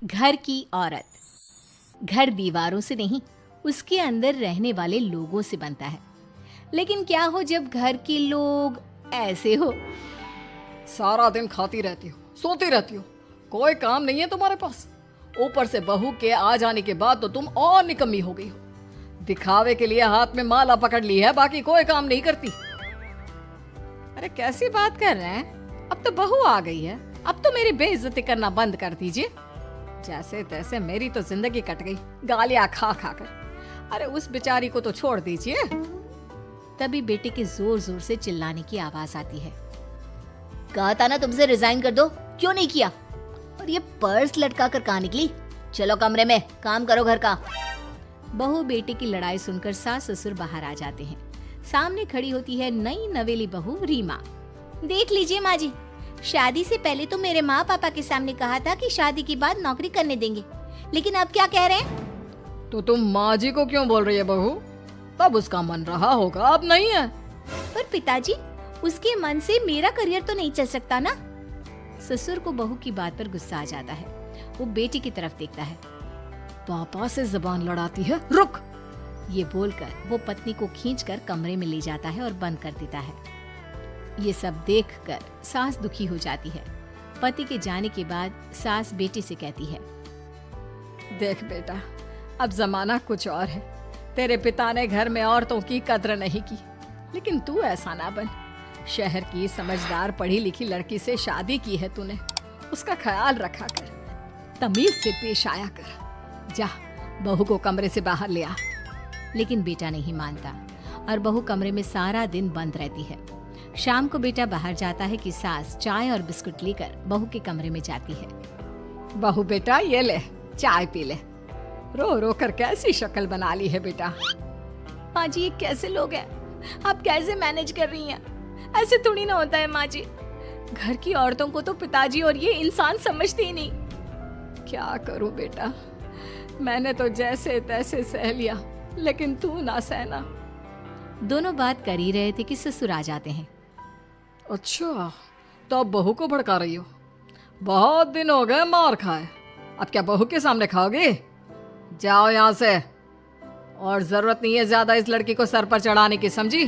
घर की औरत। घर दीवारों से नहीं, उसके अंदर रहने वाले लोगों से बनता है। लेकिन क्या हो जब घर के लोग ऐसे हो। सारा दिन खाती रहती हो, सोती रहती हो, कोई काम नहीं है तुम्हारे पास। ऊपर से बहू के आ जाने के बाद तो तुम और निकम्मी हो गई हो। दिखावे के लिए हाथ में माला पकड़ ली है, बाकी कोई काम नहीं करती। अरे कैसी बात कर रहे हैं? अब तो बहू आ गई है, अब तो मेरी बेइज्जती करना बंद कर दीजिए। जैसे तैसे मेरी तो जिंदगी कट गई गालियां खा खा कर। अरे उस बेचारी को तो छोड़ दीजिए। तभी बेटे के जोर जोर से चिल्लाने की आवाज आती है। कहा था ना तुमसे रिजाइन कर दो, क्यों नहीं किया? और ये पर्स लटका कर कहाँ निकली? चलो कमरे में काम करो घर का। बहू बेटे की लड़ाई सुनकर सास ससुर बाहर आ जाते हैं। सामने खड़ी होती है नई नवेली बहू रीमा। देख लीजिए माँ जी, शादी से पहले तो मेरे माँ पापा के सामने कहा था कि शादी के बाद नौकरी करने देंगे, लेकिन अब क्या कह रहे हैं? तो तुम माँ जी को क्यों बोल रही है बहू? तब उसका मन रहा होगा, अब नहीं है। पर पिताजी, उसके मन से मेरा करियर तो नहीं चल सकता ना। ससुर को बहू की बात पर गुस्सा आ जाता है। वो बेटी की तरफ देखता है। पापा से जबान लड़ाती है, रुक। ये बोलकर वो पत्नी को खींचकर कमरे में ले जाता है और बंद कर देता है। ये सब देखकर सास दुखी हो जाती है। पति के जाने के बाद सास बेटी से कहती है, देख बेटा, अब जमाना कुछ और है। तेरे पिता ने घर में औरतों की कद्र नहीं की, लेकिन तू ऐसा ना बन। शहर की समझदार पढ़ी लिखी लड़की से शादी की है तूने, उसका ख्याल रखा कर, तमीज से पेश आया कर। जा, बहू को कमरे से बाहर ले आ। लेकिन बेटा नहीं मानता और बहू कमरे में सारा दिन बंद रहती है। शाम को बेटा बाहर जाता है कि सास चाय और बिस्कुट लेकर बहू के कमरे में जाती है। बहू बेटा ये ले, चाय पी ले। रो रो कर कैसी शक्ल बना ली है बेटा। माँ जी, ये कैसे लोग हैं? आप कैसे मैनेज कर रही हैं? ऐसे थोड़ी ना होता है माँ जी। घर की औरतों को तो पिताजी और ये इंसान समझते ही नहीं। क्या करूं बेटा, मैंने तो जैसे तैसे सह लिया, लेकिन तू ना सहना। दोनों बात कर ही रहे थे कि ससुर आ जाते हैं। अच्छा, तो अब बहू को भड़का रही हो? बहुत दिन हो गए मार खाए, अब क्या बहू के सामने खाओगे? जाओ यहाँ से, और जरूरत नहीं है ज्यादा इस लड़की को सर पर चढ़ाने की, समझी?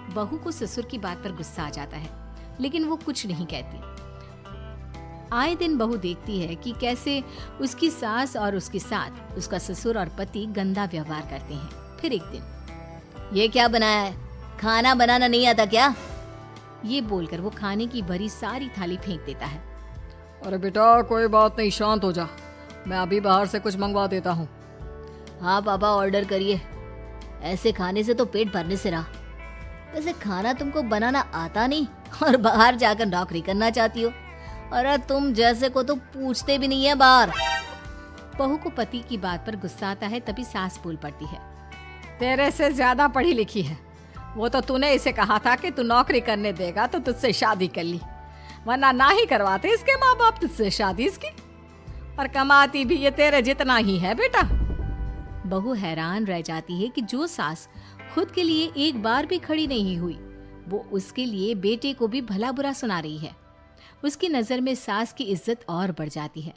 बहू को ससुर की बात पर गुस्सा आ जाता है, लेकिन वो कुछ नहीं कहती। आए दिन बहू देखती है कि कैसे उसकी सास और उसके साथ उसका ससुर और पति गंदा व्यवहार करते हैं। फिर एक दिन, ये क्या बनाया है? खाना बनाना नहीं आता क्या? ये बोलकर वो खाने की भरी सारी थाली फेंक देता है। अरे बेटा कोई बात नहीं, शांत हो जा, मैं अभी बाहर से कुछ मंगवा देता हूँ। हाँ पापा, ऑर्डर करिए। ऐसे खाने से तो पेट भरने से रहा। वैसे खाना तुमको बनाना आता नहीं और बाहर जाकर नौकरी करना चाहती हो। अरे तुम जैसे को तो पूछते भी नहीं है बाहर। बहू को पति की बात पर गुस्सा आता है, तभी सास बोल पड़ती है। तेरे से ज्यादा पढ़ी लिखी है, वो तो तूने इसे कहा था कि तू नौकरी करने देगा तो तुझसे शादी कर ली, वरना ना ही करवाते इसके माँ बाप तुझसे शादी इसकी। और कमाती भी ये तेरे जितना ही है बेटा। बहू हैरान रह जाती है कि जो सास खुद के लिए एक बार भी खड़ी नहीं हुई, वो उसके लिए बेटे को भी भला बुरा सुना रही है। उसकी नजर में सास की इज्जत और बढ़ जाती है।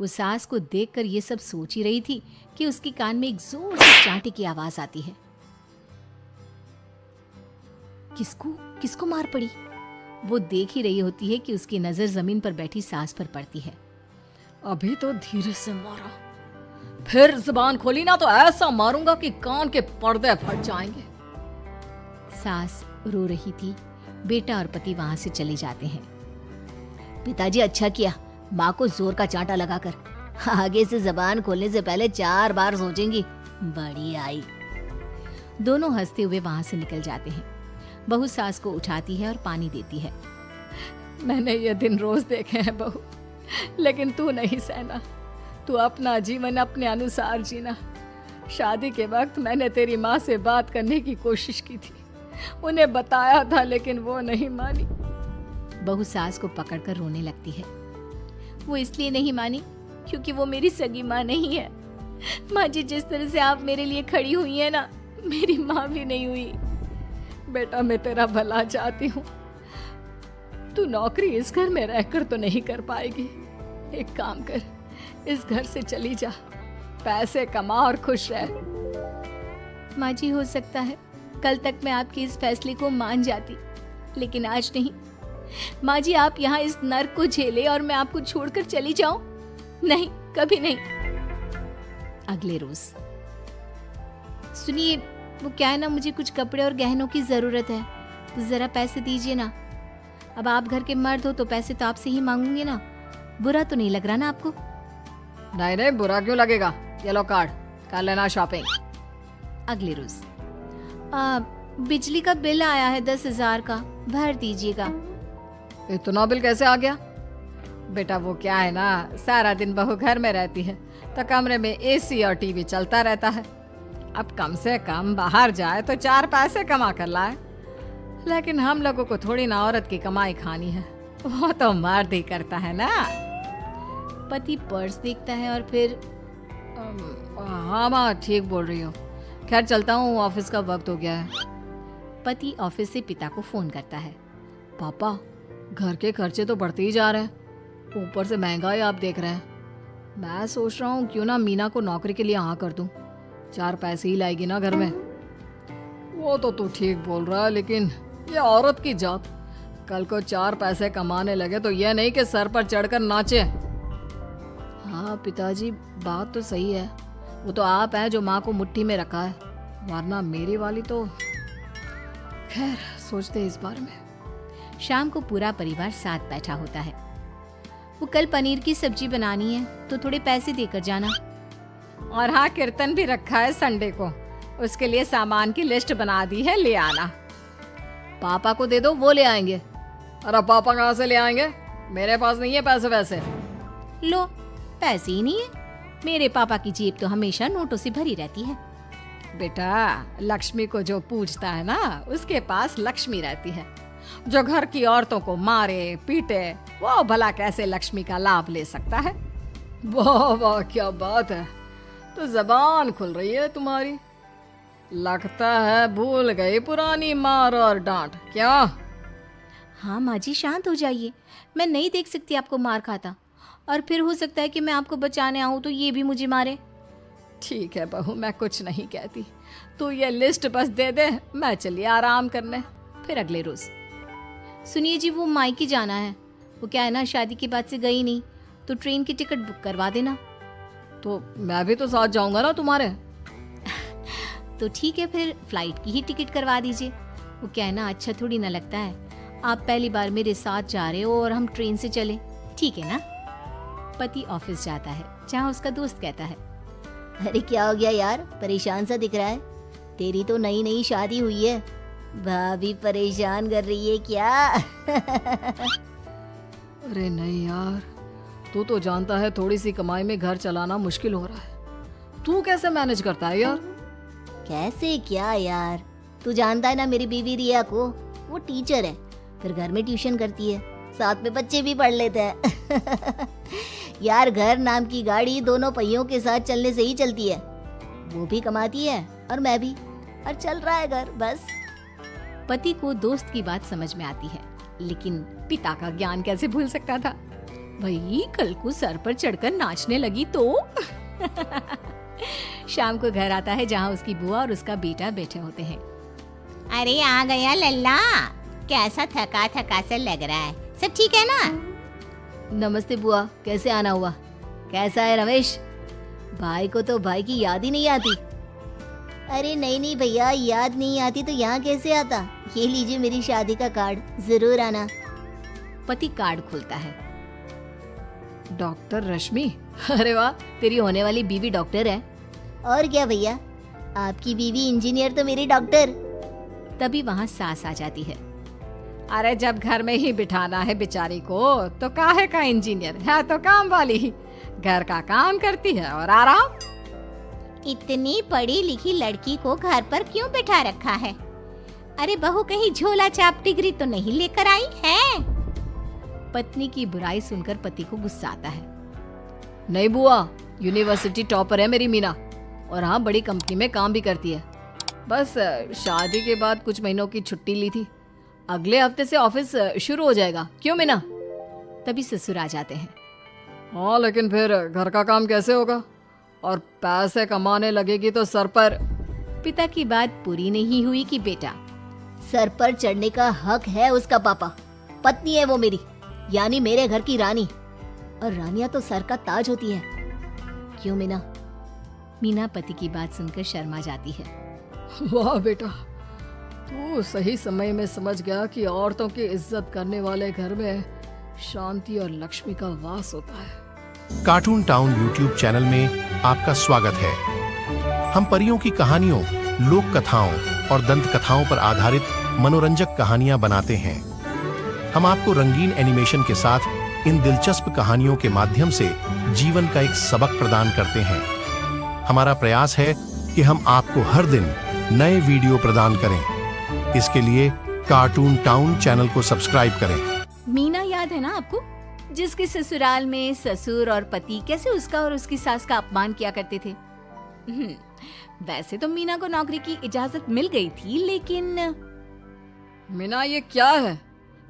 वो सास को देखकर ये सब सोच ही रही थी कि उसके कान में एक जोर से चांटे की आवाज आती है। किसको मार पड़ी? वो देख ही रही होती है कि उसकी नजर जमीन पर बैठी सास पर पड़ती है। अभी तो धीरे से मारा, फिर जुबान खोली ना तो ऐसा मारूंगा कि कान के पर्दे फट जाएंगे। सास रो रही थी। बेटा और पति वहां से चले जाते हैं। पिताजी अच्छा किया माँ को जोर का चांटा लगाकर, आगे से जबान खोलने से पहले 4 बार सोचेंगी। बड़ी आई। दोनों हंसते हुए वहां से निकल जाते हैं। बहू सास को उठाती है और पानी देती है। मैंने ये दिन रोज देखे हैं बहू, लेकिन तू नहीं सहना। तू अपना जीवन अपने अनुसार जीना। शादी के वक्त मैंने तेरी माँ से बात करने की कोशिश की थी, उन्हें बताया था, लेकिन वो नहीं मानी। बहू सास को पकड़कर रोने लगती है। वो इसलिए नहीं मानी क्योंकि वो मेरी सगी माँ नहीं है। माँ जी, जिस तरह से आप मेरे लिए खड़ी हुई है ना, मेरी माँ भी नहीं हुई। बेटा मैं तेरा भला चाहती हूँ, तू नौकरी इस घर में रहकर तो नहीं कर पाएगी। एक काम कर, इस घर से चली जा, पैसे कमा और खुश रह। माँ जी, हो सकता है कल तक मैं आपके इस फैसले को मान जाती, लेकिन आज नहीं। माँ जी, आप यहाँ इस नर्क को झेले और मैं आपको छोड़कर चली जाऊं? नहीं, कभी नहीं। अगले रोज, सुनिए, वो क्या है ना, मुझे कुछ कपड़े और गहनों की जरूरत है, तो जरा पैसे दीजिए ना। अब आप घर के मर्द हो तो पैसे तो आपसे ही मांगूंगे ना, बुरा तो नहीं लग रहा ना आपको? नहीं नहीं, बुरा क्यों लगेगा, ये लो कार्ड, कर लेना शॉपिंग। अगले रोज, बिजली का बिल आया है 10,000 का, भर दीजिएगा। इतना बिल कैसे आ गया? बेटा वो क्या है ना, सारा दिन बहू घर में रहती है तो कमरे में एसी और टीवी चलता रहता है। अब कम से कम बाहर जाए तो 4 पैसे कमा कर लाए, लेकिन हम लोगों को थोड़ी ना औरत की कमाई खानी है, वो तो मर्द ही करता है ना। पति पर्स देखता है और फिर हाँ माँ, ठीक बोल रही हो। खैर चलता हूँ, ऑफिस का वक्त हो गया है। पति ऑफिस से पिता को फोन करता है। पापा, घर के खर्चे तो बढ़ते ही जा रहे हैं, ऊपर से महंगाई आप देख रहे हैं। मैं सोच रहा हूँ क्यों ना मीना को नौकरी के लिए हाँ कर दूँ, 4 पैसे ही लाएगी ना घर में। वो तो तू ठीक बोल रहा है, लेकिन ये औरत की जात, कल को 4 पैसे कमाने लगे तो ये नहीं कि सर पर चढ़कर नाचे। हाँ पिताजी, बात तो सही है, वो तो आप हैं जो माँ को मुट्ठी में रखा है, वरना मेरी वाली तो। खैर सोचते इस बारे में। शाम को पूरा परिवार साथ बैठा होता है। वो कल पनीर की सब्जी बनानी है तो थोड़े पैसे देकर जाना। और हाँ, कीर्तन भी रखा है संडे को, उसके लिए सामान की लिस्ट बना दी है, ले आना। पापा को दे दो, वो ले आएंगे। अरे पापा कहाँ से ले आएंगे, मेरे पास नहीं है पैसे वैसे। लो, पैसे ही नहीं है? मेरे पापा की जेब तो हमेशा नोटों से भरी रहती है। बेटा, लक्ष्मी को जो पूजता है ना, उसके पास लक्ष्मी रहती है। जो घर की औरतों को मारे पीटे, वो भला कैसे लक्ष्मी का लाभ ले सकता है? वाह वाह, क्या बात है, तो जबान खुल रही है तुम्हारी। लगता है भूल गई पुरानी मार और डांट, क्या? हाँ माँ जी, शांत हो जाइए, मैं नहीं देख सकती आपको मार खाता, और फिर हो सकता है कि मैं आपको बचाने आऊँ तो ये भी मुझे मारे। ठीक है बहू, मैं कुछ नहीं कहती, तू ये लिस्ट बस दे दे, मैं चलिए आराम करने। फिर अगले रोज, सुनिए जी, वो मायके जाना है। वो क्या है ना, शादी के बाद से गई नहीं, तो ट्रेन की टिकट बुक करवा देना। तो मैं भी तो साथ जाऊंगा ना तुम्हारे। तो ठीक है, फिर फ्लाइट की ही टिकट करवा दीजिए। वो क्या है ना, अच्छा थोड़ी ना लगता है, आप पहली बार मेरे साथ जा रहे हो और हम ट्रेन से चले, ठीक है ना? पति ऑफिस जाता है, जहाँ उसका दोस्त कहता है, अरे क्या हो गया यार, परेशान सा दिख रहा है। तेरी तो नई नई शादी हुई है, भाभी परेशान कर रही है क्या? अरे नहीं यार, तू तो जानता है थोड़ी सी कमाई में घर चलाना मुश्किल हो रहा है, तू कैसे मैनेज करता है यार? कैसे क्या यार, तू जानता है ना मेरी बीवी रिया को, वो टीचर है, फिर घर में ट्यूशन करती है, साथ में बच्चे भी पढ़ लेते हैं। यार घर नाम की गाड़ी दोनों पहियों के साथ चलने से ही चलती है, वो भी कमाती है और मैं भी, और चल रहा है घर बस। पति को दोस्त की बात समझ में आती है, लेकिन पिता का ज्ञान कैसे भूल सकता था? भाई कल को सर पर चढ़कर नाचने लगी तो। शाम को घर आता है, जहाँ उसकी बुआ और उसका बेटा बैठे होते हैं। अरे आ गया लल्ला, कैसा थका थका सा लग रहा है, सब ठीक है ना? नमस्ते बुआ, कैसे आना हुआ? कैसा है रमेश? भाई को तो भाई की याद ही नहीं आती। अरे नहीं नहीं भैया, याद नहीं आती तो यहाँ कैसे आता? ये लीजिए मेरी शादी का कार्ड, जरूर आना। पति कार्ड खोलता है। डॉक्टर रश्मि, अरे वाह, तेरी होने वाली बीवी डॉक्टर है। और क्या भैया, आपकी बीवी इंजीनियर तो मेरी डॉक्टर। तभी वहाँ सास आ जाती है। अरे जब घर में ही बिठाना है बेचारी को, तो काहे का इंजीनियर है, तो काम वाली ही, घर का काम करती है और आराम। इतनी पढ़ी लिखी लड़की को घर पर क्यों बैठा रखा है? अरे बहू कहीं झोला छाप डिग्री तो नहीं लेकर आई है? पत्नी की बुराई सुनकर पति को गुस्सा आता है। नहीं बुआ, यूनिवर्सिटी टॉपर है मेरी मीना, और हाँ बड़ी कंपनी में काम भी करती है। बस शादी के बाद कुछ महीनों की छुट्टी ली थी, अगले हफ्ते से ऑफिस शुरू हो जाएगा। क्यों मीना? तभी ससुर आ जाते हैं। हाँ, लेकिन फिर घर का काम कैसे होगा? और पैसे कमाने लगेगी तो सर पर। पिता की बात पूरी नहीं हुई कि बेटा, सर पर चढ़ने का हक है उसका पापा। पत्नी है वो मेरी, यानी मेरे घर की रानी, और रानियां तो सर का ताज होती है। क्यों मीना? मीना पति की बात सुनकर शर्मा जाती है। वाह बेटा, तू सही समय में समझ गया कि औरतों की इज्जत करने वाले घर में शांति और लक्ष्मी का वास होता है। कार्टून टाउन यूट्यूब चैनल में आपका स्वागत है। हम परियों की कहानियों, लोक कथाओं और दंत कथाओं पर आधारित मनोरंजक कहानियां बनाते हैं। हम आपको रंगीन एनिमेशन के साथ इन दिलचस्प कहानियों के माध्यम से जीवन का एक सबक प्रदान करते हैं। हमारा प्रयास है कि हम आपको हर दिन नए वीडियो प्रदान करें। इसके लिए कार्टून टाउन चैनल को सब्सक्राइब करें। मीना याद है ना आपको, जिसके ससुराल में ससुर और पति कैसे उसका और उसकी सास का अपमान किया करते थे? वैसे तो मीना को नौकरी की इजाजत मिल गई थी, लेकिन मीना, ये क्या है?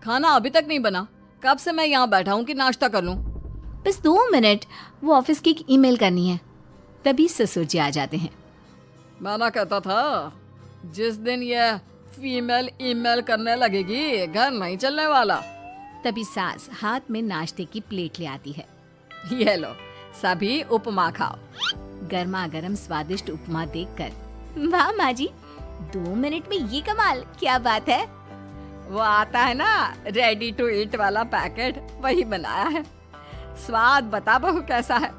खाना अभी तक नहीं बना। कब से मैं यहाँ बैठा हूँ कि नाश्ता कर लूँ। बस 2 मिनट, वो ऑफिस की एक ईमेल करनी है। तभी ससुर जी आ जाते हैं। मैं ना कहता था, जिस दिन ये फीमेल ईमेल करने लगेगी घर नहीं चलने वाला। तभी सास हाथ में नाश्ते की प्लेट ले आती है। ये लो, सभी उपमा खाओ। गर्मा गर्म स्वादिष्ट उपमा देखकर, वाह माँ जी, 2 मिनट में ये कमाल, क्या बात है। वो आता है ना रेडी टू ईट वाला पैकेट, वही बनाया है। स्वाद बता बहू कैसा है।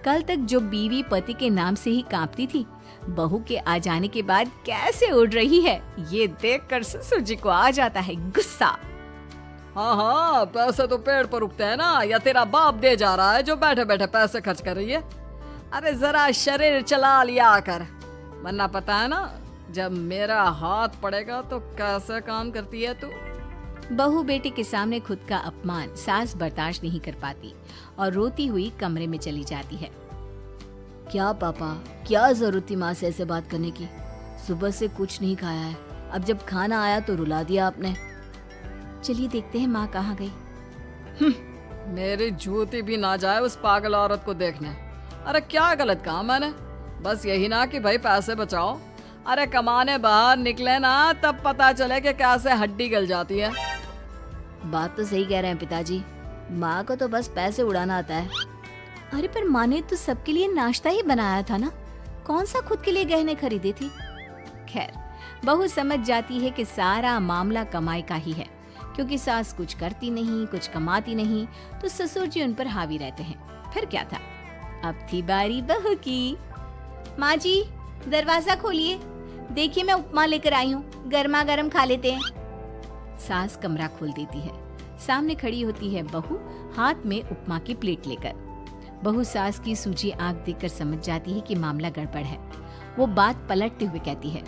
कल तक जो बीवी पति के नाम से ही कांपती थी, बहू के आ जाने के बाद कैसे उड़ रही है, ये देखकर ससुर जी को आ जाता है गुस्सा। हाँ हाँ, पैसे तो पेड़ पर उगते हैं ना, या तेरा बाप दे जा रहा है जो बैठे बैठे पैसे खर्च कर रही है। अरे जरा शरीर चला लिया कर, वरना पता है ना जब मेरा हाथ पड़ेगा तो कैसे काम करती है तू। बहू बेटे के सामने खुद का अपमान सास बर्दाश्त नहीं कर पाती और रोती हुई कमरे में चली जाती है। क्या पापा, क्या जरूरत थी माँ से ऐसे बात करने की? सुबह से कुछ नहीं खाया है, अब जब खाना आया तो रुला दिया आपने। चलिए देखते हैं माँ कहाँ गई। मेरी जूती भी ना जाए उस पागल औरत को देखने। अरे क्या गलत काम मैंने? बस यही ना कि भाई पैसे बचाओ। अरे कमाने बाहर निकले ना तब पता चले कि कैसे हड्डी गल जाती है। बात तो सही कह रहे हैं पिताजी, माँ को तो बस पैसे उड़ाना आता है। अरे पर माँ ने तो सबके लिए नाश्ता ही बनाया था ना, कौन सा खुद के लिए गहने खरीदे थे। खैर, बहू समझ जाती है कि सारा मामला कमाई का ही है, क्योंकि सास कुछ करती नहीं, कुछ कमाती नहीं, तो ससुर जी उन पर हावी रहते हैं। फिर क्या था, अब थी बारी बहू की। माँ जी, दरवाजा खोलिए, देखिए मैं उपमा लेकर आई हूँ, गर्मा गर्म खा लेते हैं। सास कमरा खोल देती है। सामने खड़ी होती है बहू, हाथ में उपमा की प्लेट लेकर। बहू सास की सूजी आंख देखकर समझ जाती है कि मामला गड़बड़ है। वो बात पलटते हुए कहती है,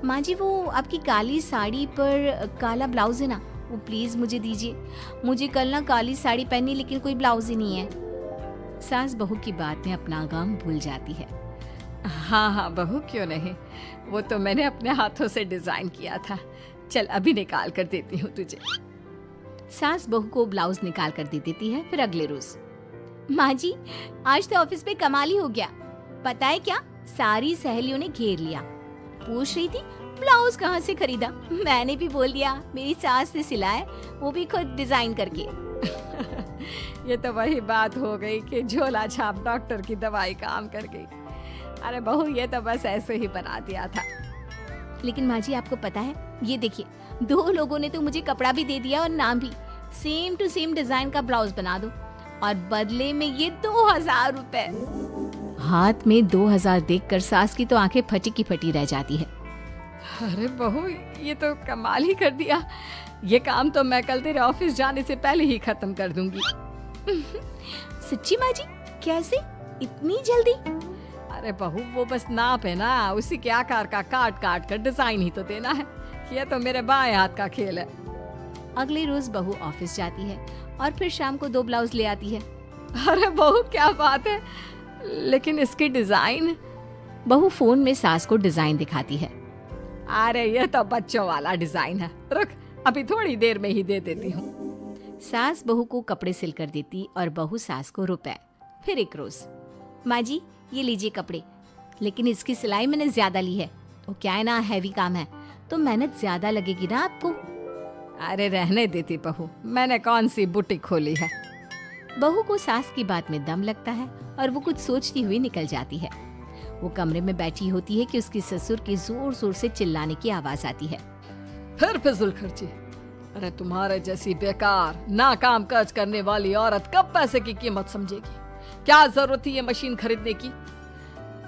माँ जी वो आपकी काली साड़ी पर काला ब्लाउज है ना, वो प्लीज मुझे दीजिए। मुझे कल ना काली साड़ी पहनी, लेकिन कोई ब्लाउज ही नहीं है। सास बहू की बात में अपना गम भूल जाती है। हाँ हाँ बहू, क्यों नहीं, वो तो मैंने अपने हाथों से डिजाइन किया था। चल अभी निकाल कर देती हूँ तुझे। सास बहू को ब्लाउज निकाल कर दे देती है। फिर अगले रोज, माँ जी आज तो ऑफिस में कमाल ही हो गया, पता है क्या, सारी सहेलियों ने घेर लिया, पूछ रही थी ब्लाउज कहाँ से खरीदा। मैंने भी बोल दिया मेरी सास ने सिलाया, वो भी खुद डिजाइन करके। ये तो वही बात हो गई कि झोला छाप डॉक्टर की दवाई काम कर गई। अरे बहू, ये तो बस ऐसे ही बना दिया था। लेकिन माँ जी आपको पता है, ये देखिए 2 लोगों ने तो मुझे कपड़ा भी दे दिया और नाम भी, सेम टू सेम डिजाइन का ब्लाउज बना दो, और बदले में ये 2000 रुपए। हाथ में 2000 देखकर सास की तो आंखें फटी की फटी रह जाती है। अरे बहू, ये तो कमाल ही कर दिया। ये काम तो मैं कल तेरे ऑफिस जाने से पहले ही खत्म कर दूंगी। सच्ची माँ जी, कैसे, इतनी जल्दी? अरे बहू, वो बस नाप है ना, उसी के आकार का काट काट कर डिजाइन ही तो देना है। ये तो मेरे बाएं हाथ का खेल है। अगले रोज बहू ऑफिस जाती है और फिर शाम को 2 ब्लाउज ले आती है। अरे बहू, क्या बात है, लेकिन इसकी डिजाइन। बहू फोन में सास को डिजाइन दिखाती है। अरे ये तो बच्चों वाला डिजाइन है, रुक अभी थोड़ी देर में ही दे देती हूँ। सास बहू को कपड़े सिल कर देती और बहू सास को रुपए। फिर एक रोज, माँ जी ये लीजिए कपड़े, लेकिन इसकी सिलाई मैंने ज्यादा ली है। वो क्या है ना, हैवी काम है तो मेहनत ज्यादा लगेगी ना आपको। अरे रहने देती बहू, मैंने कौन सी बुटीक खोली है। बहू को सास की बात में दम लगता है और वो कुछ सोचती हुई निकल जाती है। वो कमरे में बैठी होती है कि उसकी ससुर की जोर जोर से चिल्लाने की आवाज आती है। फिर फिजूल खर्ची। अरे तुम्हारे जैसी बेकार नाकाम काज करने वाली औरत कब पैसे की कीमत समझेगी। क्या जरूरत थी ये मशीन खरीदने की।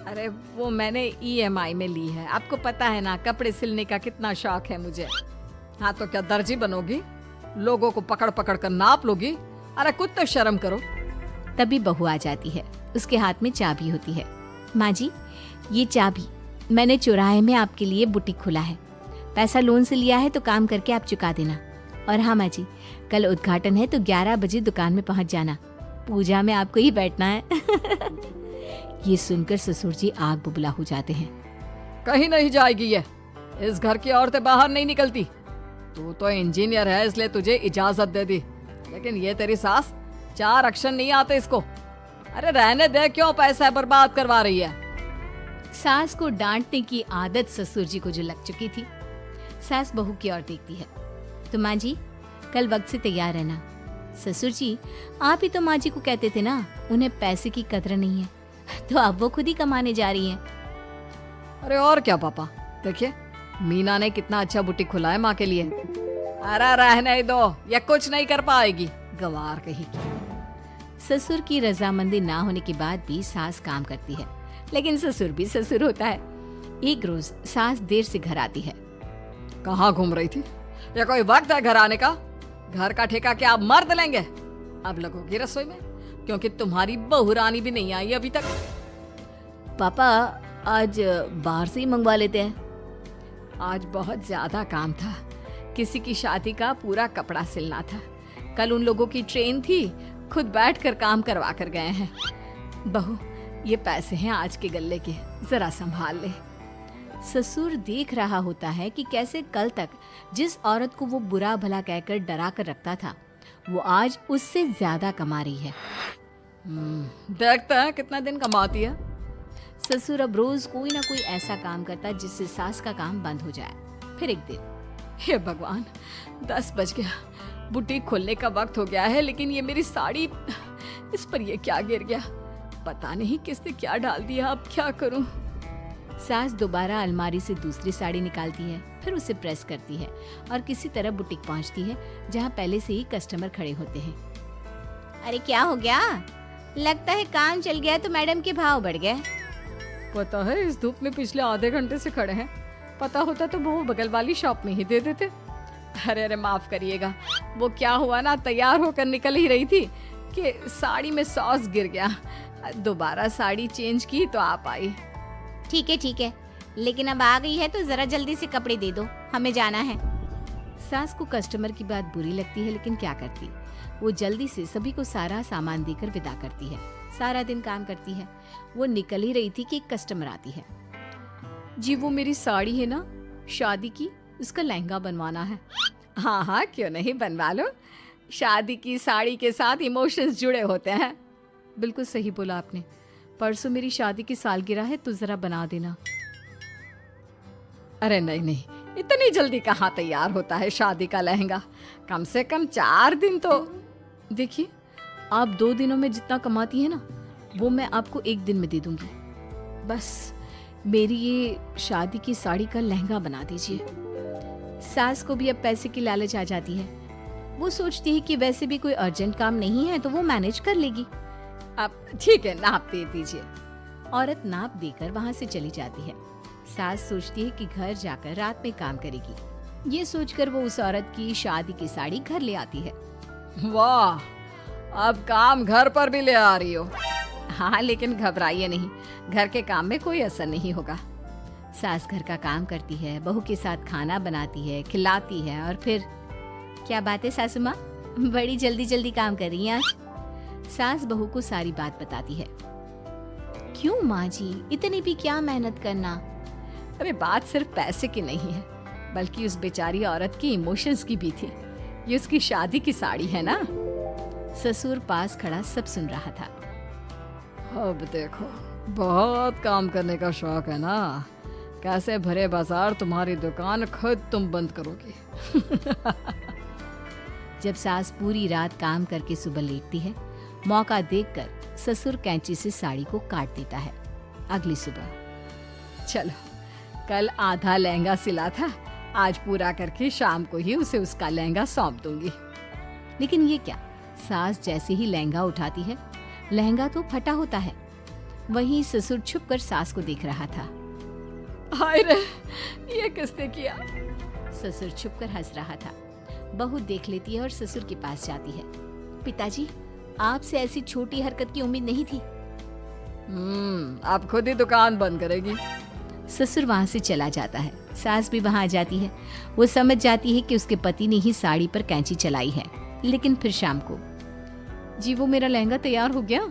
अरे वो मैंने EMI में ली है, आपको पता है ना कपड़े सिलने का कितना शौक है मुझे। हाँ तो क्या दर्जी बनोगी, लोगों को पकड़ पकड़ कर नाप लोगी। अरे कुछ तो शर्म करो। तभी बहू आ जाती है, उसके हाथ में चाबी होती है। माँ जी ये चाबी मैंने चौराहे में आपके लिए बुटीक खोला है, पैसा लोन से लिया है तो काम करके आप चुका देना। और हाँ माँ जी, कल उद्घाटन है तो 11 बजे दुकान में पहुँच जाना, पूजा में आपको ही बैठना है। ये सुनकर ससुर जी आग बुबला हो जाते हैं। कहीं नहीं जाएगी ये, इस घर की औरतें बाहर नहीं निकलती। तू तो इंजीनियर है इसलिए तुझे इजाजत दे दी, लेकिन ये तेरी सास 4 अक्षर नहीं आते इसको। अरे रहने दे, क्यों पैसा बर्बाद करवा रही है। सास को डांटने की आदत ससुर जी को जो लग चुकी थी। सास बहू की ओर देखती है। तो माँ जी कल वक्त से तैयार रहना। ससुर जी आप ही तो माँ जी को कहते थे ना उन्हें पैसे की कदर नहीं है, तो अब वो खुद ही कमाने जा रही हैं। अरे और क्या पापा, देखिए मीना ने कितना अच्छा बुटीक खुला है माँ के लिए। अरे रहने दो, ये कुछ नहीं कर पाएगी, गवार कहीं की। ससुर की रजामंदी ना होने के बाद भी सास काम करती है, लेकिन ससुर भी ससुर होता है। एक रोज सास देर से घर आती है। कहाँ घूम रही थी, ये कोई वक्त है घर आने का। घर का ठेका क्या आप मर्द लेंगे। अब लगोगी रसोई में, क्योंकि तुम्हारी बहू रानी भी नहीं आई अभी तक। पापा आज बाहर से ही मंगवा लेते हैं। आज बहुत ज्यादा काम था, किसी की शादी का पूरा कपड़ा सिलना था। कल उन लोगों की ट्रेन थी, खुद बैठकर काम करवा कर गए हैं। बहू ये पैसे हैं आज के गल्ले के, जरा संभाल ले। ससुर देख रहा होता है कि कैसे कल तक जिस औरत को वो बुरा भला कहकर डरा कर रखता था, वो आज उससे ज्यादा कमा रही है। देखते हैं कितना दिन कमाती है। ससुर अब रोज कोई ना कोई ऐसा काम करता जिससे सास का काम बंद हो जाए। फिर एक दिन, हे भगवान 10 बज गया, बुटीक खोलने का वक्त हो गया है, लेकिन ये मेरी साड़ी, इस पर ये क्या गिर गया, पता नहीं किसने क्या डाल दिया, अब क्या करूं। सास दोबारा अलमारी से दूसरी साड़ी निकालती है, फिर उसे प्रेस करती है और किसी तरह बुटीक पहुंचती है जहां पहले से ही कस्टमर खड़े होते हैं। अरे क्या हो गया, लगता है काम चल गया तो मैडम के भाव बढ़ गए। पता है इस धूप में पिछले आधे घंटे से खड़े हैं, पता होता तो वो बगल वाली शॉप में ही दे देते। अरे अरे माफ करिएगा, वो क्या हुआ ना, तैयार होकर निकल ही रही थी कि साड़ी में सॉस गिर गया। दोबारा साड़ी चेंज की तो आप आई। ठीक है, लेकिन अब आ गई है तो जरा जल्दी से कपड़े दे दो, हमें जाना है। सास को कस्टमर की बात बुरी लगती है, लेकिन क्या करती, वो जल्दी से सभी को सारा सामान देकर विदा करती है। सारा दिन काम करती है। वो निकल ही रही थी कि एक कस्टमर आती है। जी वो मेरी साड़ी है ना शादी की, उसका लहंगा बनवाना है। हाँ हाँ क्यों नहीं, बनवा लो। शादी की साड़ी के साथ इमोशंस जुड़े होते हैं। बिल्कुल सही बोला आपने, परसों मेरी शादी की सालगिरह है तो जरा बना देना। अरे नहीं नहीं, इतनी जल्दी कहाँ तैयार होता है शादी का लहंगा, कम से कम 4 दिन तो। देखिए आप 2 दिनों में जितना कमाती है ना, वो मैं आपको 1 दिन में दे दूंगी। बस मेरी ये शादी की साड़ी का लहंगा बना दीजिए। सास को भी अब पैसे की लालच आ जाती है। वो सोचती है कि वैसे भी कोई अर्जेंट काम नहीं है तो वो मैनेज कर लेगी। अब ठीक है, नाप दे दीजिए। औरत नाप देकर वहां से चली जाती है। सास सोचती है कि घर जाकर रात में काम करेगी। ये सोचकर वो उस औरत की शादी की साड़ी घर ले आती है। वाह, अब काम घर पर भी ले आ रही हो। हाँ लेकिन घबराइए नहीं, घर के काम में कोई असर नहीं होगा। सास घर का काम करती है, बहू के साथ खाना बनाती है, खिलाती है और फिर क्या बात है सासू माँ, बड़ी जल्दी जल्दी काम कर रही हैं आज। सास बहू को सारी बात बताती है। क्यों माँ जी, इतनी भी क्या मेहनत करना। अरे बात सिर्फ पैसे की नहीं है, बल्कि उस बेचारी औरत की इमोशंस की भी थी। ये उसकी शादी की साड़ी है ना। ससुर पास खड़ा सब सुन रहा था। अब देखो, बहुत काम करने का शौक है ना, कैसे भरे बाजार तुम्हारी दुकान खुद तुम बंद करोगी। जब सास पूरी रात काम करके सुबह लेटती है, मौका देखकर ससुर कैंची से साड़ी को काट देता है। अगली सुबह, चलो, कल आधा लहंगा सिला था, आज पूरा करके शाम को ही उसे उसका लहंगा सौंप दूंगी। लेकिन ये क्या, सास जैसे ही लहंगा उठाती है, लहंगा तो फटा होता है। वहीं ससुर छुपकर सास को देख रहा था। हाय रे, ये किसने किया? ससुर छुपकर हंस रहा था। बहू देख लेती है और ससुर के पास जाती है। पिताजी, आपसे ऐसी छोटी हरकत की उम्मीद नहीं थी। आप खुद ही दुकान बंद करेगी। ससुर वहां से चला जाता है। सास भी वहां आ जाती है। वो समझ जाती है कि उसके पति ने ही साड़ी पर कैंची चलाई है। लेकिन फिर शाम को, जी वो मेरा लहंगा तैयार हो गया?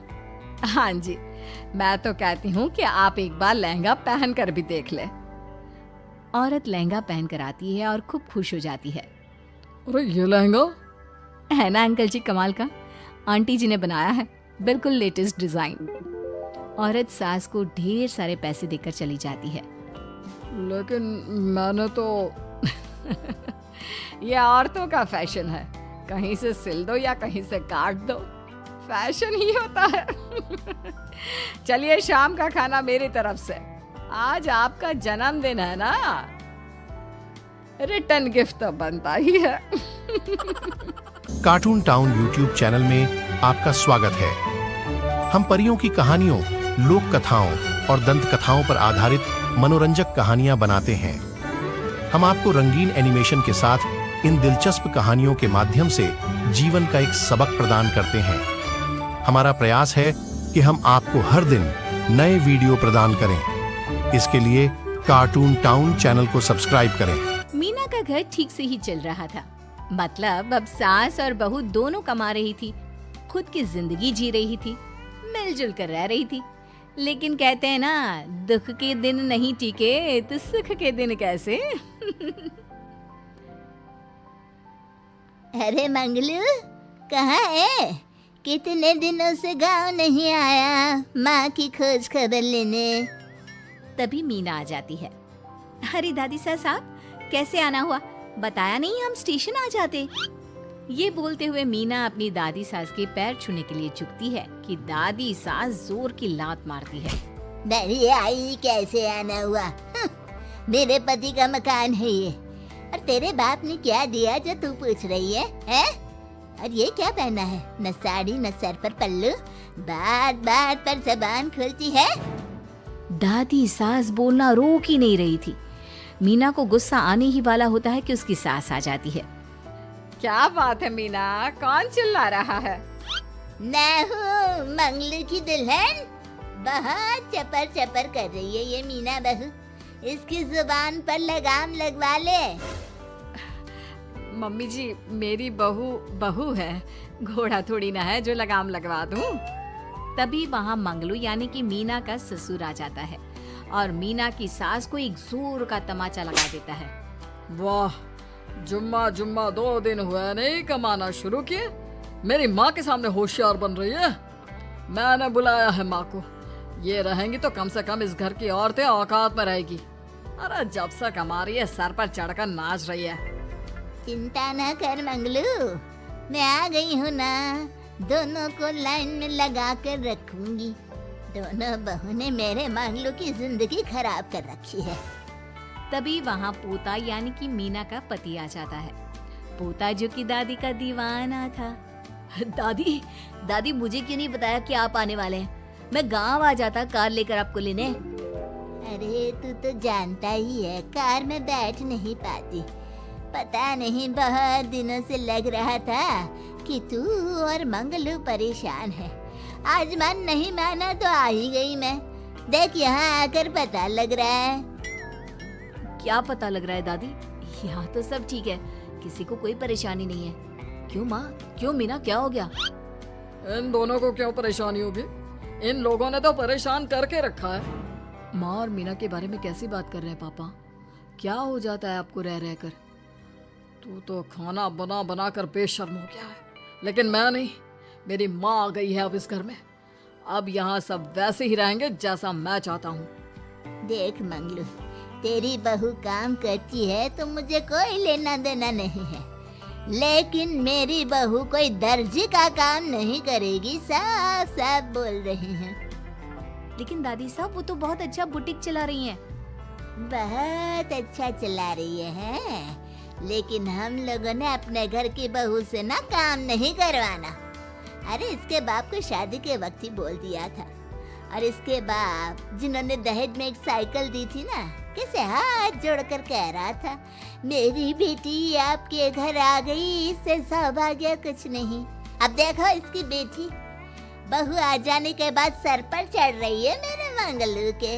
हाँ जी, मैं तो कहती हूँ कि आप एक बार लहंगा पहन कर भी देख ले। औरत लहंगा पहन कर आती है और खूब खुश हो जाती है। अरे ये लहंगा है ना अंकल जी, कमाल का, आंटी जी ने बनाया है, बिल्कुल लेटेस्ट डिजाइन। औरत सास को ढेर सारे पैसे देकर चली जाती है। लेकिन मैंने तो ये औरतों का फैशन है, कहीं से सिल दो या कहीं से काट दो, फैशन ही होता है। चलिए, शाम का खाना मेरी तरफ से। आज आपका जन्मदिन है ना, रिटर्न गिफ्ट तो बनता ही है। कार्टून टाउन यूट्यूब चैनल में आपका स्वागत है। हम परियों की कहानियों, लोक कथाओं और दंत कथाओं पर आधारित मनोरंजक कहानियां बनाते हैं। हम आपको रंगीन एनिमेशन के साथ इन दिलचस्प कहानियों के माध्यम से जीवन का एक सबक प्रदान करते हैं। हमारा प्रयास है कि हम आपको हर दिन नए वीडियो प्रदान करें। इसके लिए कार्टून टाउन चैनल को सब्सक्राइब करें। मीना का घर ठीक से ही चल रहा था। मतलब अब सास और बहू दोनों कमा रही थी, खुद की जिंदगी जी रही थी, मिलजुल कर रह रही थी। लेकिन कहते हैं ना, दुख के दिन नहीं टीके तो सुख के दिन कैसे। अरे मंगलू, कहाँ है? कितने दिनों से गांव नहीं आया माँ की खोज खबर लेने। तभी मीना आ जाती है। अरे दादी साहब, कैसे आना हुआ? बताया नहीं, हम स्टेशन आ जाते। ये बोलते हुए मीना अपनी दादी सास के पैर छूने के लिए झुकती है कि दादी सास जोर की लात मारती है। बड़ी आई, कैसे आना हुआ? मेरे पति का मकान है ये। और तेरे बाप ने क्या दिया जो तू पूछ रही है, हैं? और ये क्या पहना है? न साड़ी न सर पर पल्लू, बात बात पर जबान खुलती है। दादी सास बोलना रोक ही नहीं रही थी। मीना को गुस्सा आने ही वाला होता है कि उसकी सास आ जाती है। क्या बात है मीना, कौन चिल्ला रहा है? मैं हूँ मंगलू की दुल्हन। बहुत चपर चपर कर रही है ये मीना बहू। इसकी जुबान पर लगाम लगवा ले। मम्मी जी, मेरी बहू है, घोड़ा थोड़ी ना है जो लगाम लगवा दूं। तभी वहाँ मंगलू यानी कि मीना का ससुर आ जाता है और मीना की सास को एक जोर का तमाचा लगा देता है। वाह, जुम्मा 2 दिन हुए नहीं कमाना शुरू किए, मेरी माँ के सामने होशियार बन रही है। मैंने बुलाया है माँ को, ये रहेंगी तो कम से कम इस घर की औरतें औकात में रहेगी। अरे जब से कमा रही है सर पर चढ़कर नाच रही है। चिंता ना कर मंगलू, मैं आ गई हूँ ना। दोनों को लाइन में लगा कर रखूंगी। दोनों बहू ने मेरे मंगलू की जिंदगी खराब कर रखी है। तभी वहाँ पोता यानी कि मीना का पति आ जाता है। पोता जो कि दादी का दीवाना था। दादी, दादी मुझे क्यों नहीं बताया कि आप आने वाले हैं? मैं गांव आ जाता कार लेकर आपको लेने। अरे तू तो जानता ही है, कार में बैठ नहीं पाती। पता नहीं, बहुत दिनों से लग रहा था कि तू और मंगलू परेशान है। आज मन नहीं माना तो आ ही गई मैं। देख, यहाँ आकर पता लग रहा है। क्या पता लग रहा है दादी? यहाँ तो सब ठीक है, किसी को कोई परेशानी नहीं है। क्यों माँ, क्यों मीना, क्या हो गया? इन दोनों को क्यों परेशानी होगी? इन लोगों ने तो परेशान करके रखा है। माँ और मीना के बारे में कैसी बात कर रहे हैं पापा? क्या हो जाता है आपको रह रह कर? तू तो खाना बना बना कर बेशर्म हो गया है, लेकिन मैं नहीं। मेरी माँ आ गई है अब इस घर में। अब यहाँ सब वैसे ही रहेंगे जैसा मैं चाहता हूँ। देख मंगलू, तेरी बहू काम करती है तो मुझे कोई लेना देना नहीं है, लेकिन मेरी बहू कोई दर्जी का काम नहीं करेगी, साफ साफ बोल रही हैं। लेकिन दादी साहब वो तो बहुत अच्छा बुटीक चला रही हैं। बहुत अच्छा चला रही है, लेकिन हम लोगों ने अपने घर की बहू से ना काम नहीं करवाना। अरे इसके बाप को शादी के वक्त ही बोल दिया था, और इसके बाप जिन्होंने दहेज में एक साइकिल दी थी ना, कैसे हाथ जोड़कर कह रहा था, मेरी बेटी आपके घर आ गई, इससे सौभाग्य कुछ नहीं। अब देखो इसकी बेटी बहू आ जाने के बाद सर पर चढ़ रही है मेरे मंगलू के।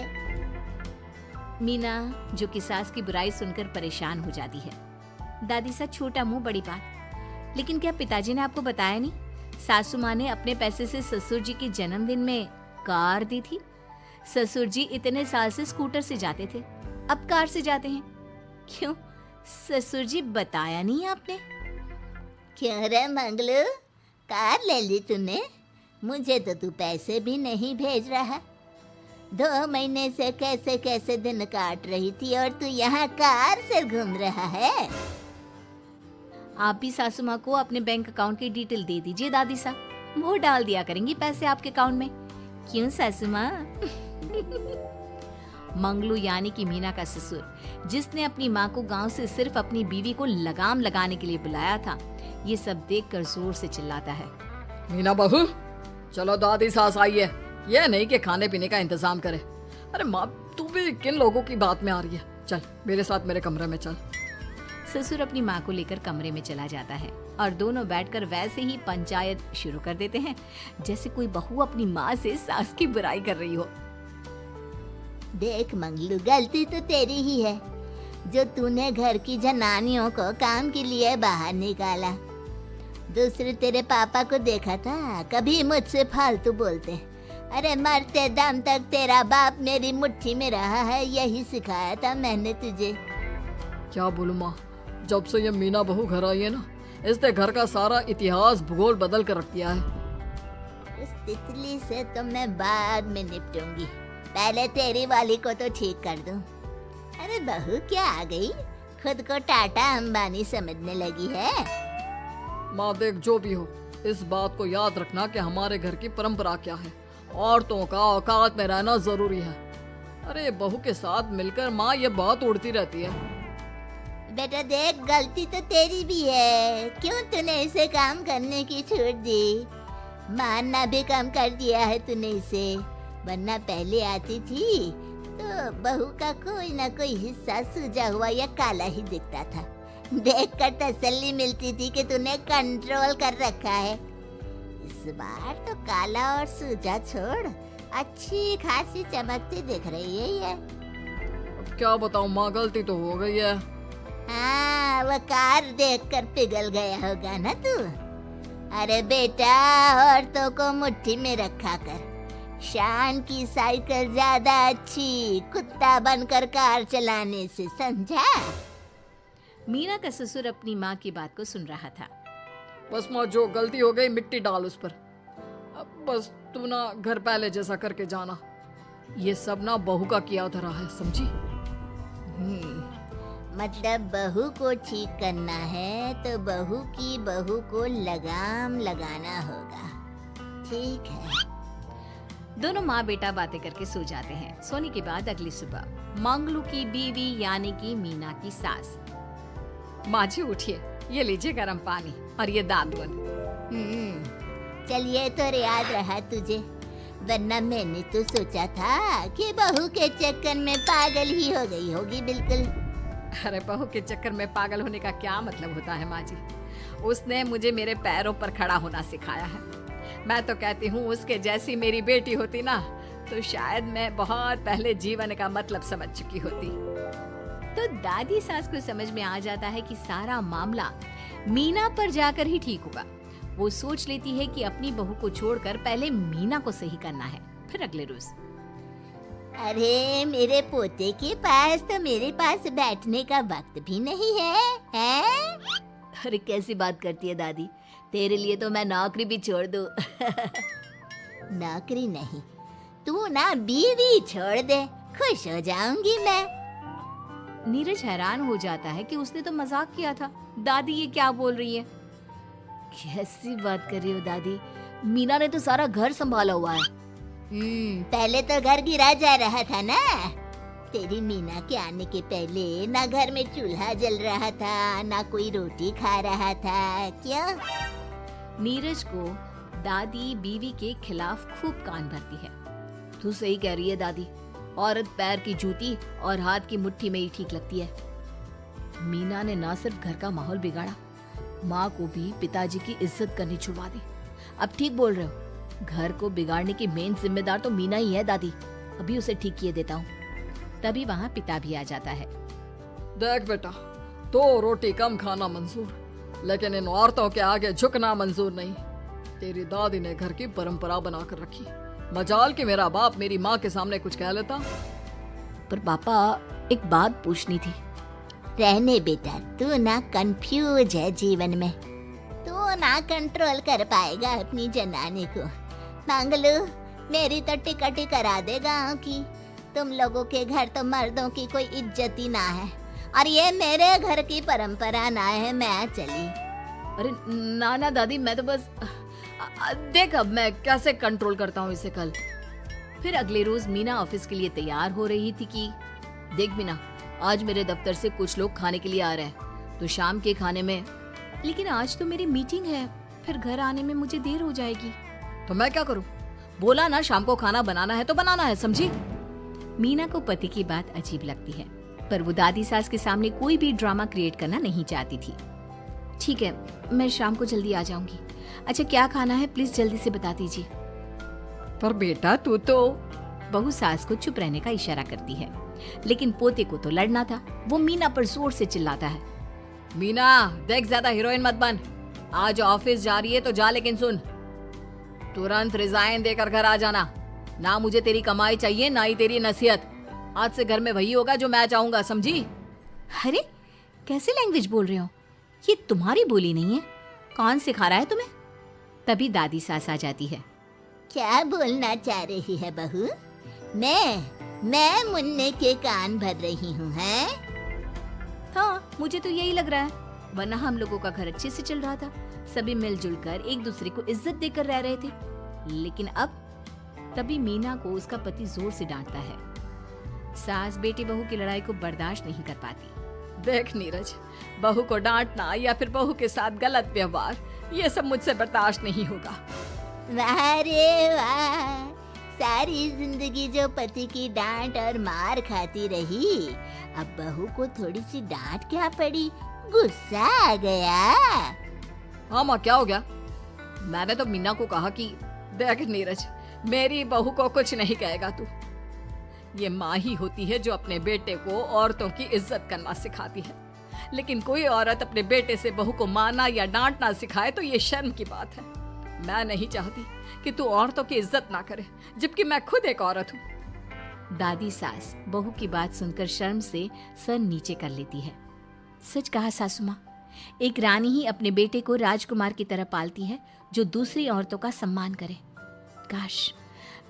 मीना जो कि सास की बुराई सुनकर परेशान हो जाती है। दादी सा छोटा मुंह बड़ी बात। लेकिन क्या पिताजी ने आपको बताया नहीं? सासू माँ ने अपने पैसे से ससुर जी के जन्मदिन में कार दी थी। ससुर जी इतने साल से स्कूटर से जाते थे, अब कार से जाते हैं। क्यों ससुर जी बताया नहीं आपने? क्यों रे मंगलू, कार ले ली तूने? मुझे तो तू पैसे भी नहीं भेज रहा। 2 महीने से कैसे कैसे दिन काट रही थी और तू यहाँ कार से घूम रहा है। आप भी सासू माँ को अपने बैंक अकाउंट की डिटेल दे दीजिए दादी सा, वो डाल दिया करेंगी पैसे आपके अकाउंट में। क्यों सासू माँ? मंगलू यानी कि मीना का ससुर, जिसने अपनी माँ को गांव से सिर्फ अपनी बीवी को लगाम लगाने के लिए बुलाया था, ये सब देखकर जोर से चिल्लाता है। मीना बहू, चलो दादी सास आई है, ये नहीं कि खाने पीने का इंतजाम करे। अरे माँ, तू भी किन लोगों की बात में आ रही है? चल मेरे साथ मेरे कमरे में चल। ससुर अपनी माँ को लेकर कमरे में चला जाता है और दोनों बैठकर वैसे ही पंचायत शुरू कर देते हैं जैसे कोई बहू अपनी माँ से सास की बुराई कर रही हो। देख मंगलू, गलती तो तेरी ही है जो तूने घर की जनानियों को काम के लिए बाहर निकाला। दूसरे तेरे पापा को देखा था, कभी मुझसे फालतू बोलते। अरे मरते दम तक तेरा बाप मेरी मुट्ठी में रहा है, यही सिखाया था मैंने तुझे। क्या बोलूं माँ, जब से ये मीना बहू घर आई है ना, इसने घर का सारा इतिहास भूगोल बदल कर रख दिया है। उस तितली से तो मैं बाद में निपटूंगी, पहले तेरी वाली को तो ठीक कर दूं। अरे बहू क्या आ गई, खुद को टाटा अंबानी समझने लगी है। माँ देख, जो भी हो, इस बात को याद रखना कि हमारे घर की परंपरा क्या है। औरतों का औकात में रहना जरूरी है। अरे बहू के साथ मिलकर माँ ये बहुत उड़ती रहती है। बेटा देख, गलती तो तेरी भी है, क्यों तूने इसे काम करने की छूट दी? मानना भी कम कर दिया है तूने इसे, वरना पहले आती थी तो बहू का कोई ना कोई हिस्सा सूजा हुआ या काला ही दिखता था। देखकर तसल्ली मिलती थी कि तूने कंट्रोल कर रखा है। इस बार तो काला और सूजा छोड़, अच्छी खासी चमकती दिख रही है ये। अब क्या बताऊं माँ, गलती तो हो गई है। हाँ, वो कार देखकर पिघल गया होगा ना तू। अरे बेटा, औरतों को मुट्ठी में रखा कर। शान की साइकिल ज्यादा अच्छी कुत्ता बनकर कार चलाने से, समझा? मीना का ससुर अपनी माँ की बात को सुन रहा था। बस माँ, जो गलती हो गई मिट्टी डाल उस पर। अब बस तू ना घर पहले जैसा करके जाना। ये सब ना बहू का किया धरा है, समझी? मतलब बहू को ठीक करना है तो बहू की बहू को लगाम लगाना होगा। ठीक है। दोनों माँ बेटा बातें करके सो जाते हैं। सोने के बाद अगली सुबह मंगलू की बीवी यानी कि मीना की सास। माँ जी उठिए, ये लीजिए गर्म पानी और ये दादुन। चलिए, तो याद रहा तुझे, वरना मैंने तो सोचा था कि बहू के चक्कर में पागल ही हो गई होगी बिल्कुल। अरे बहू के चक्कर में पागल होने का क्या मतलब होता है माँ जी? उसने मुझे मेरे पैरों पर खड़ा होना सिखाया है। मैं तो कहती हूँ उसके जैसी मेरी बेटी होती ना, तो शायद मैं बहुत पहले जीवन का मतलब समझ चुकी होती। तो दादी सास को समझ में आ जाता है कि सारा मामला मीना पर जाकर ही ठीक होगा। वो सोच लेती है कि अपनी बहू को छोड़कर पहले मीना को सही करना है। फिर अगले रोज, अरे मेरे पोते के पास तो मेरे पास बैठने का वक्त भी नहीं है, हैं? अरे कैसी बात करती है दादी, तेरे लिए तो मैं नौकरी भी छोड़ दूं। नौकरी नहीं, तू ना बीवी छोड़ दे, खुश हो जाऊंगी मैं। नीरज हैरान हो जाता है कि उसने तो मजाक किया था, दादी ये क्या बोल रही है। कैसी बात कर रही हो दादी, मीना ने तो सारा घर संभाला हुआ है। पहले तो घर गिरा जा रहा था ना, तेरी मीना के आने के पहले ना घर में चूल्हा जल रहा था, ना कोई रोटी खा रहा था। क्यों? नीरज को दादी बीवी के खिलाफ खूब कान भरती है। तू सही कह रही है दादी, औरत पैर की जूती और हाथ की मुट्ठी में ही ठीक लगती है। मीना ने ना सिर्फ घर का माहौल बिगाड़ा, माँ को भी पिताजी की इज्जत करनी छुड़वा दी। अब ठीक बोल रहे हो, घर को बिगाड़ने की मेन जिम्मेदार तो मीना ही है दादी, अभी उसे ठीक किए देता हूँ। तभी वहाँ पिता भी आ जाता है। देख बेटा, तो रोटी कम खाना मंजूर, लेकिन इन औरतों के आगे झुकना मंजूर नहीं। तेरी दादी ने घर की परंपरा बना कर रखी, मजाल कि मेरा बाप मेरी माँ के सामने कुछ कह लेता। पर पापा एक बात पूछनी थी। रहने बेटा, तू ना कंफ्यूज है जीवन में, तू ना कंट्रोल कर पाएगा अपनी जनानी को। मंगलू, मेरी तो टिकट ही करा दे गाँव की। तुम लोगों के घर तो मर्दों की कोई इज्जत ही ना है, और ये मेरे घर की परंपरा ना है, मैं चली। अरे ना ना दादी, मैं तो बस देख अब मैं कैसे कंट्रोल करता हूँ इसे कल। फिर अगले रोज मीना ऑफिस के लिए तैयार हो रही थी कि देख मीना, आज मेरे दफ्तर से कुछ लोग खाने के लिए आ रहे हैं, तो शाम के खाने में। लेकिन आज तो मेरी मीटिंग है, फिर घर आने में मुझे देर हो जाएगी। तो मैं क्या करूँ? बोला ना शाम को खाना बनाना है तो बनाना है, समझी? मीना को पति की बात अजीब लगती है, पर वो दादी सास के सामने कोई भी ड्रामा क्रिएट करना नहीं चाहती थी। ठीक है, मैं शाम को जल्दी आ जाऊंगी। अच्छा क्या खाना है प्लीज जल्दी से बता दीजिए। पर बेटा तू तो। बहू सास को चुप रहने का इशारा करती है, लेकिन पोते को तो लड़ना था। वो मीना पर जोर से चिल्लाता है। मीना देख, ज्यादा हीरोइन मत बन। आज ऑफिस जा रही है तो जा, लेकिन सुन, तुरंत रिजाइन देकर घर आ जाना। ना मुझे तेरी कमाई चाहिए, ना ही तेरी नसीहत। आज से घर में वही होगा जो मैं चाहूंगा, समझी? अरे कैसे लैंग्वेज बोल रहे हो, ये तुम्हारी बोली नहीं है, कौन सिखा रहा है तुम्हें? तभी दादी सास आ जाती है। क्या बोलना चाह रही है बहू? मैं मुन्ने के कान भर रही हूँ, हैं? हाँ, मुझे तो यही लग रहा है, वरना हम लोगों का घर अच्छे से चल रहा था, सभी मिलजुल कर एक दूसरे को इज्जत देकर रह रहे थे। लेकिन अब तभी मीना को उसका पति जोर से डांटता है। सास बेटी बहू की लड़ाई को बर्दाश्त नहीं कर पाती। देख नीरज, बहू को डांटना या फिर बहू के साथ गलत व्यवहार, ये सब मुझसे बर्दाश्त नहीं होगा। वाह रे वाह, सारी जिंदगी जो पति की डांट और मार खाती रही, अब बहू को थोड़ी सी डांट क्या पड़ी, गुस्सा आ गया। हाँ माँ, क्या हो गया? मैंने तो मीना को कहा कि देख नीरज, मेरी बहू को कुछ नहीं कहेगा तू। ये माँ ही होती है जो अपने बेटे को औरतों की इज्जत करना सिखाती है, लेकिन कोई औरत अपने बेटे से बहू को मारना या डांटना सिखाए तो ये शर्म की बात है। मैं नहीं चाहती कि तू औरतों की इज्जत ना करे, जबकि मैं खुद एक औरत हूँ। दादी सास बहू की बात सुनकर शर्म से सर नीचे कर लेती है। सच कहा सासू माँ, एक रानी ही अपने बेटे को राजकुमार की तरह पालती है जो दूसरी औरतों का सम्मान करे। काश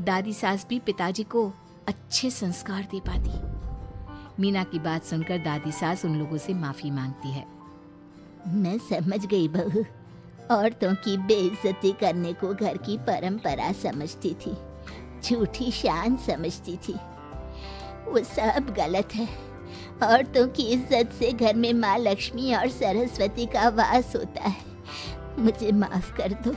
दादी सास भी पिताजी को अच्छे संस्कार दे पाती। मीना की बात सुनकर दादी सास उन लोगों से माफी मांगती है। मैं समझ गई बहू, औरतों की बेइज्जती करने को घर की परंपरा समझती थी, झूठी शान समझती थी। वो सब गलत है। औरतों की इज्जत से घर में माँ लक्ष्मी और सरस्वती का वास होता है। मुझे माफ कर दो।